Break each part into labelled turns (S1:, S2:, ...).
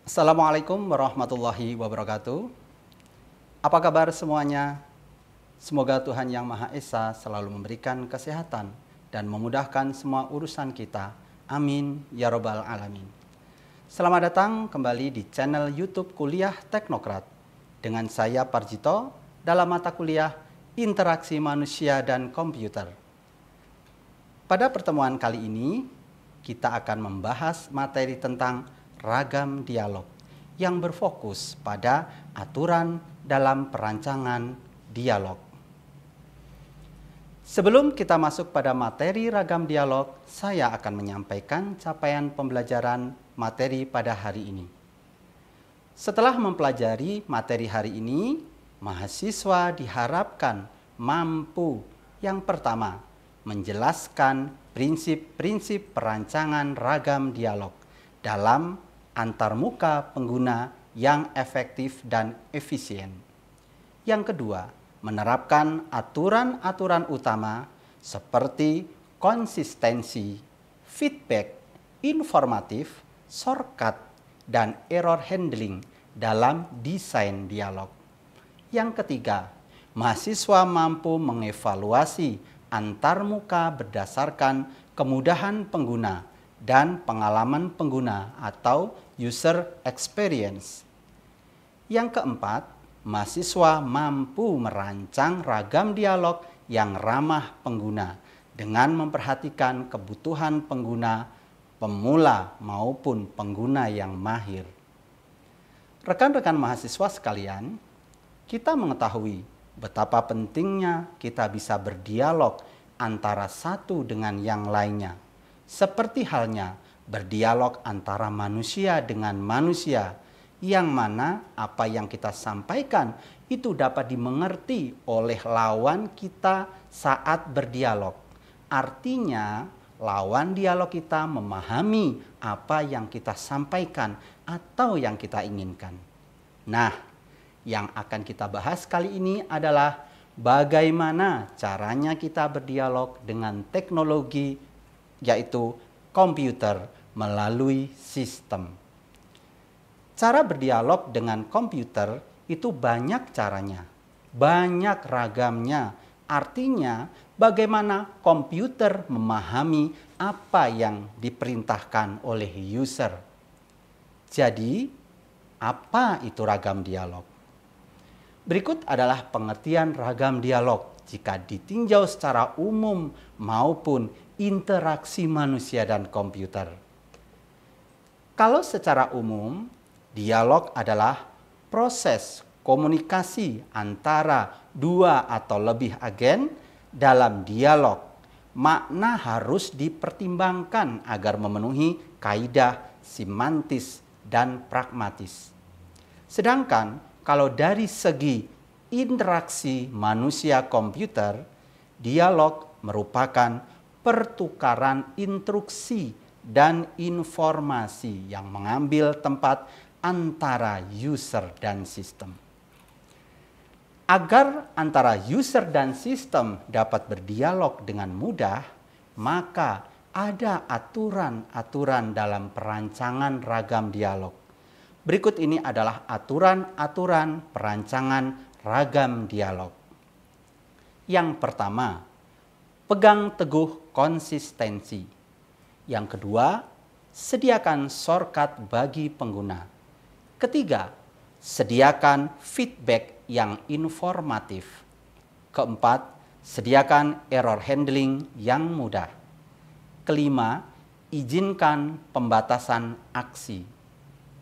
S1: Assalamualaikum warahmatullahi wabarakatuh. Apa kabar semuanya? Semoga Tuhan Yang Maha Esa selalu memberikan kesehatan dan memudahkan semua urusan kita. Amin ya robbal alamin. Selamat datang kembali di channel YouTube Kuliah Teknokrat dengan saya Parjito dalam mata kuliah Interaksi Manusia dan Komputer. Pada pertemuan kali ini kita akan membahas materi tentang ragam dialog yang berfokus pada aturan dalam perancangan dialog. Sebelum kita masuk pada materi ragam dialog, saya akan menyampaikan capaian pembelajaran materi pada hari ini. Setelah mempelajari materi hari ini, mahasiswa diharapkan mampu yang pertama, menjelaskan prinsip-prinsip perancangan ragam dialog dalam antarmuka pengguna yang efektif dan efisien. Yang kedua, menerapkan aturan-aturan utama seperti konsistensi, feedback, informatif, shortcut, dan error handling dalam desain dialog. Yang ketiga, mahasiswa mampu mengevaluasi antarmuka berdasarkan kemudahan pengguna dan pengalaman pengguna atau user experience. Yang keempat, mahasiswa mampu merancang ragam dialog yang ramah pengguna dengan memperhatikan kebutuhan pengguna pemula maupun pengguna yang mahir. Rekan-rekan mahasiswa sekalian, kita mengetahui betapa pentingnya kita bisa berdialog antara satu dengan yang lainnya. Seperti halnya berdialog antara manusia dengan manusia, yang mana apa yang kita sampaikan itu dapat dimengerti oleh lawan kita saat berdialog. Artinya, lawan dialog kita memahami apa yang kita sampaikan atau yang kita inginkan. Nah, yang akan kita bahas kali ini adalah bagaimana caranya kita berdialog dengan teknologi yaitu komputer melalui sistem. Cara berdialog dengan komputer itu banyak caranya, banyak ragamnya. Artinya bagaimana komputer memahami apa yang diperintahkan oleh user. Jadi, apa itu ragam dialog? Berikut adalah pengertian ragam dialog jika ditinjau secara umum maupun interaksi manusia dan komputer. Kalau secara umum, dialog adalah proses komunikasi antara dua atau lebih agen dalam dialog. Makna harus dipertimbangkan agar memenuhi kaidah semantis dan pragmatis. Sedangkan kalau dari segi interaksi manusia komputer, dialog merupakan pertukaran instruksi dan informasi yang mengambil tempat antara user dan sistem. Agar antara user dan sistem dapat berdialog dengan mudah, maka ada aturan-aturan dalam perancangan ragam dialog. Berikut ini adalah aturan-aturan perancangan ragam dialog. Yang pertama, pegang teguh konsistensi. Yang kedua, sediakan shortcut bagi pengguna. Ketiga, sediakan feedback yang informatif. Keempat, sediakan error handling yang mudah. Kelima, izinkan pembatasan aksi.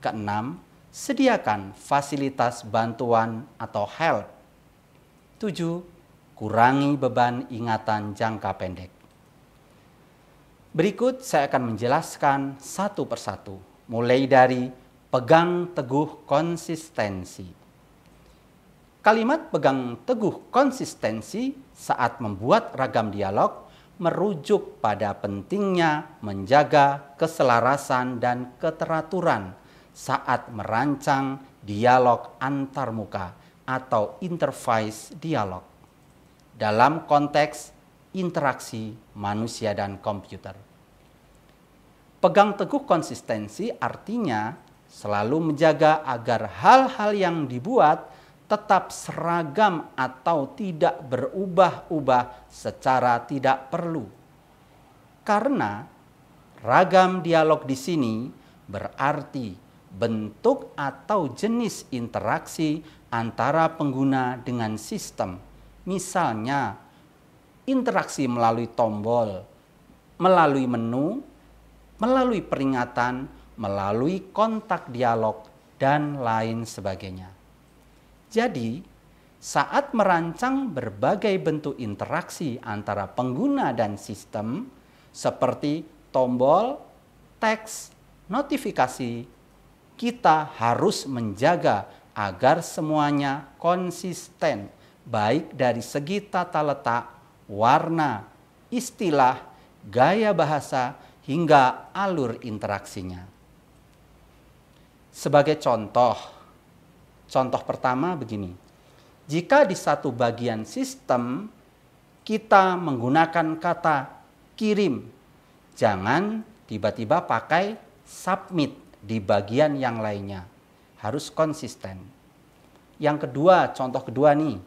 S1: Keenam, sediakan fasilitas bantuan atau help. 7. Kurangi beban ingatan jangka pendek. Berikut saya akan menjelaskan satu persatu, mulai dari pegang teguh konsistensi. Kalimat pegang teguh konsistensi saat membuat ragam dialog merujuk pada pentingnya menjaga keselarasan dan keteraturan saat merancang dialog antarmuka atau interface dialog dalam konteks interaksi manusia dan komputer. Pegang teguh konsistensi artinya selalu menjaga agar hal-hal yang dibuat tetap seragam atau tidak berubah-ubah secara tidak perlu. Karena ragam dialog di sini berarti bentuk atau jenis interaksi antara pengguna dengan sistem. Misalnya, interaksi melalui tombol, melalui menu, melalui peringatan, melalui kontak dialog, dan lain sebagainya. Jadi, saat merancang berbagai bentuk interaksi antara pengguna dan sistem, seperti tombol, teks, notifikasi, kita harus menjaga agar semuanya konsisten, baik dari segi tata letak, warna, istilah, gaya bahasa, hingga alur interaksinya. Sebagai contoh pertama begini. Jika di satu bagian sistem kita menggunakan kata kirim, jangan tiba-tiba pakai submit di bagian yang lainnya. Harus konsisten. Yang kedua, contoh kedua nih.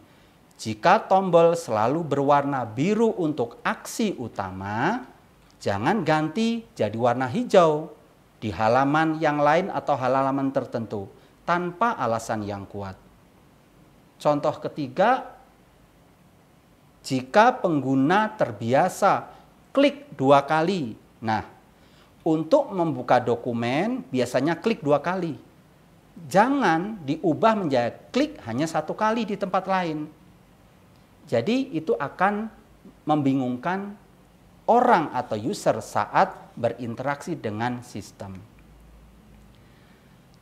S1: Jika tombol selalu berwarna biru untuk aksi utama, jangan ganti jadi warna hijau di halaman yang lain atau halaman tertentu tanpa alasan yang kuat. Contoh ketiga, jika pengguna terbiasa klik 2 kali. Nah, untuk membuka dokumen biasanya klik 2 kali. Jangan diubah menjadi klik hanya 1 kali di tempat lain. Jadi itu akan membingungkan orang atau user saat berinteraksi dengan sistem.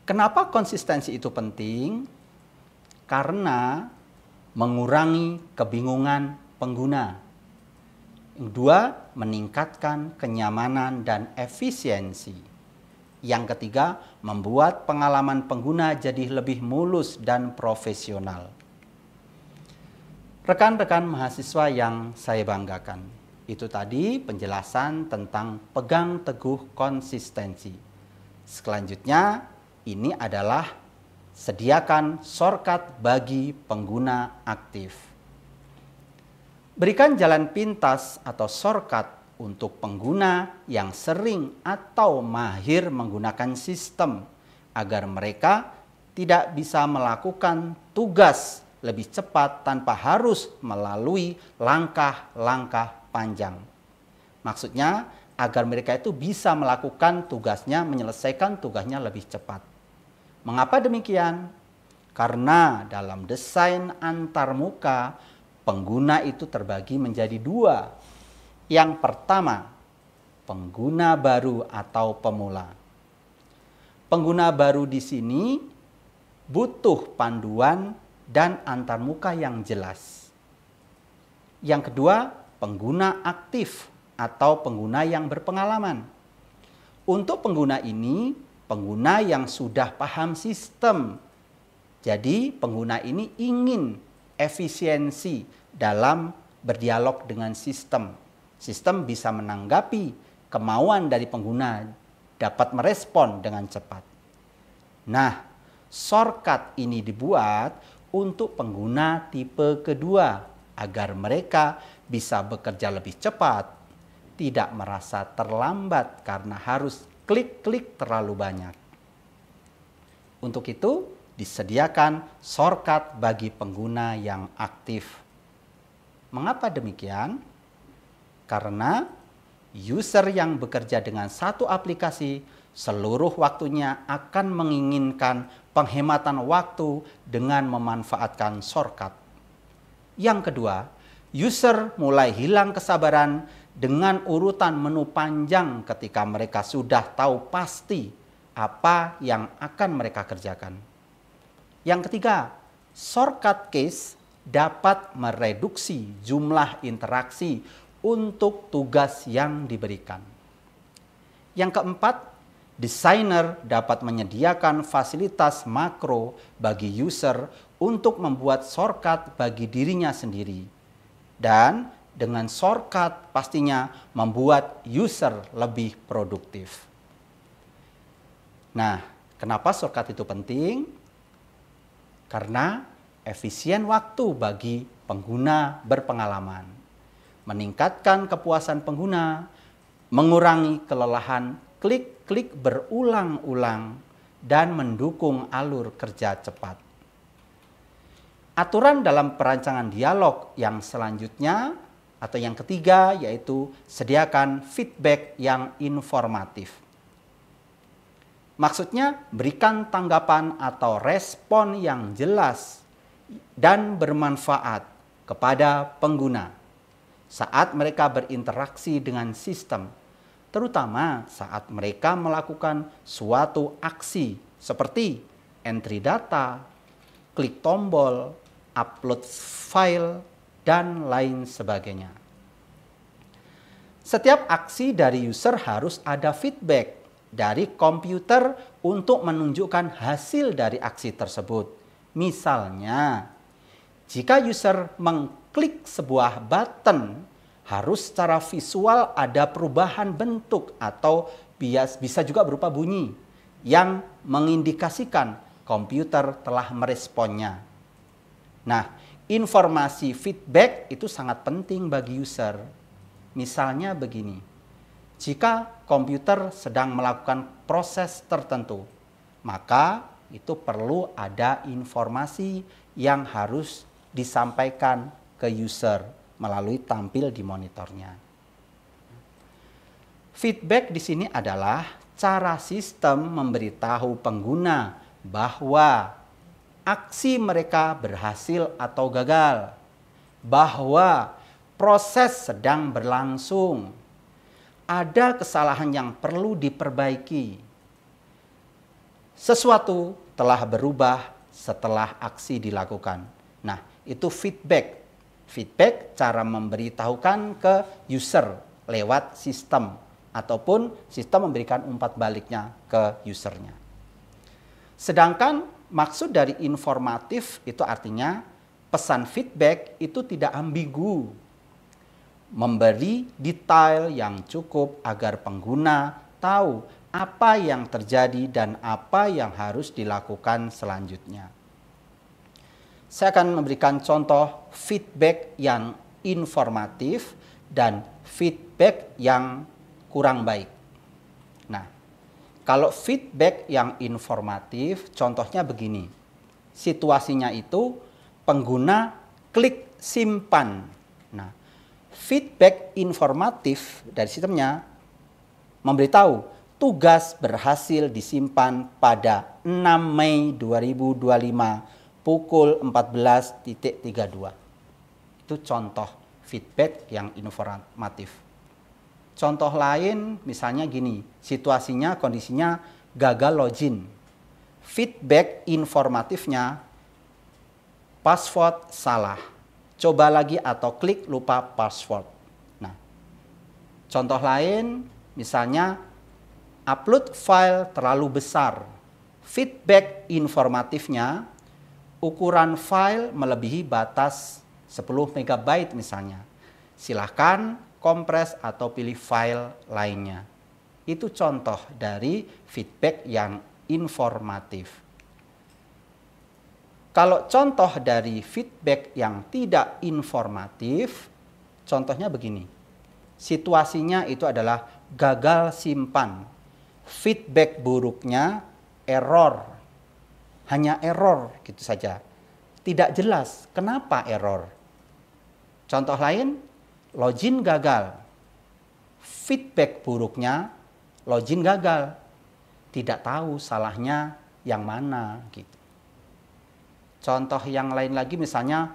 S1: Kenapa konsistensi itu penting? Karena mengurangi kebingungan pengguna. Yang kedua, meningkatkan kenyamanan dan efisiensi. Yang ketiga, membuat pengalaman pengguna jadi lebih mulus dan profesional. Rekan-rekan mahasiswa yang saya banggakan, itu tadi penjelasan tentang pegang teguh konsistensi. Selanjutnya, ini adalah sediakan shortcut bagi pengguna aktif. Berikan jalan pintas atau shortcut untuk pengguna yang sering atau mahir menggunakan sistem agar mereka tidak bisa melakukan tugas lebih cepat tanpa harus melalui langkah-langkah panjang. Maksudnya agar mereka itu bisa melakukan tugasnya, menyelesaikan tugasnya lebih cepat. Mengapa demikian? Karena dalam desain antarmuka, pengguna itu terbagi menjadi 2. Yang pertama, pengguna baru atau pemula. Pengguna baru di sini butuh panduan dan antarmuka yang jelas. Yang kedua, pengguna aktif atau pengguna yang berpengalaman. Untuk pengguna ini, pengguna yang sudah paham sistem. Jadi, pengguna ini ingin efisiensi dalam berdialog dengan sistem. Sistem bisa menanggapi kemauan dari pengguna, dapat merespon dengan cepat. Nah, shortcut ini dibuat untuk pengguna tipe kedua agar mereka bisa bekerja lebih cepat, tidak merasa terlambat karena harus klik-klik terlalu banyak. Untuk itu, disediakan shortcut bagi pengguna yang aktif. Mengapa demikian? Karena user yang bekerja dengan satu aplikasi seluruh waktunya akan menginginkan penghematan waktu dengan memanfaatkan shortcut. Yang kedua, user mulai hilang kesabaran dengan urutan menu panjang ketika mereka sudah tahu pasti apa yang akan mereka kerjakan. Yang ketiga, shortcut keys dapat mereduksi jumlah interaksi untuk tugas yang diberikan. Yang keempat, desainer dapat menyediakan fasilitas makro bagi user untuk membuat shortcut bagi dirinya sendiri. Dan dengan shortcut pastinya membuat user lebih produktif. Nah, Kenapa shortcut itu penting? Karena efisien waktu bagi pengguna berpengalaman, meningkatkan kepuasan pengguna, mengurangi kelelahan klik-klik berulang-ulang, dan mendukung alur kerja cepat. Aturan dalam perancangan dialog yang selanjutnya atau yang ketiga yaitu sediakan feedback yang informatif. Maksudnya berikan tanggapan atau respon yang jelas dan bermanfaat kepada pengguna saat mereka berinteraksi dengan sistem, terutama saat mereka melakukan suatu aksi seperti entry data, klik tombol, upload file, dan lain sebagainya. Setiap aksi dari user harus ada feedback dari komputer untuk menunjukkan hasil dari aksi tersebut. Misalnya, jika user mengklik sebuah button, harus secara visual ada perubahan bentuk atau bisa juga berupa bunyi yang mengindikasikan komputer telah meresponnya. Nah, informasi feedback itu sangat penting bagi user. Misalnya begini, jika komputer sedang melakukan proses tertentu, maka itu perlu ada informasi yang harus disampaikan ke user melalui tampil di monitornya. Feedback di sini adalah cara sistem memberitahu pengguna bahwa aksi mereka berhasil atau gagal, bahwa proses sedang berlangsung, ada kesalahan yang perlu diperbaiki, sesuatu telah berubah setelah aksi dilakukan. Nah, itu feedback. Feedback cara memberitahukan ke user lewat sistem ataupun sistem memberikan umpat baliknya ke usernya. Sedangkan maksud dari informatif itu artinya pesan feedback itu tidak ambigu, memberi detail yang cukup agar pengguna tahu apa yang terjadi dan apa yang harus dilakukan selanjutnya. Saya akan memberikan contoh feedback yang informatif dan feedback yang kurang baik. Nah, kalau feedback yang informatif, contohnya begini. Situasinya itu pengguna klik simpan. Nah, feedback informatif dari sistemnya memberitahu tugas berhasil disimpan pada 6 Mei 2025 pukul 14.32. Itu contoh feedback yang informatif. Contoh lain misalnya gini, situasinya, kondisinya gagal login. Feedback informatifnya password salah. Coba lagi atau klik lupa password. Nah, contoh lain misalnya upload file terlalu besar. Feedback informatifnya ukuran file melebihi batas 10 MB misalnya. Silahkan kompres atau pilih file lainnya. Itu contoh dari feedback yang informatif. Kalau contoh dari feedback yang tidak informatif, contohnya begini. Situasinya itu adalah gagal simpan. Feedback buruknya error. Hanya error gitu saja. Tidak jelas kenapa error. Contoh lain, login gagal. Feedback buruknya login gagal. Tidak tahu salahnya yang mana gitu. Contoh yang lain lagi misalnya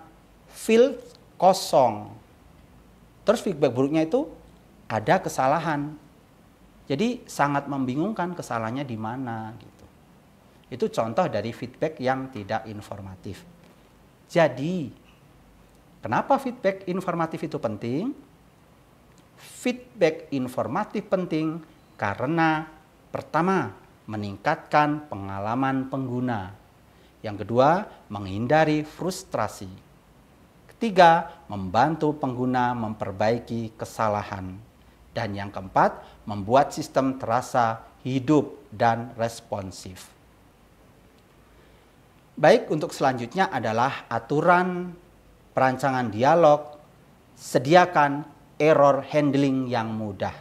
S1: field kosong. Terus feedback buruknya itu ada kesalahan. Jadi sangat membingungkan kesalahannya di mana gitu. Itu contoh dari feedback yang tidak informatif. Jadi, kenapa feedback informatif itu penting? Feedback informatif penting karena pertama, meningkatkan pengalaman pengguna. Yang kedua, menghindari frustrasi. Ketiga, membantu pengguna memperbaiki kesalahan. Dan yang keempat, membuat sistem terasa hidup dan responsif. Baik, untuk selanjutnya adalah aturan perancangan dialog. Sediakan error handling yang mudah.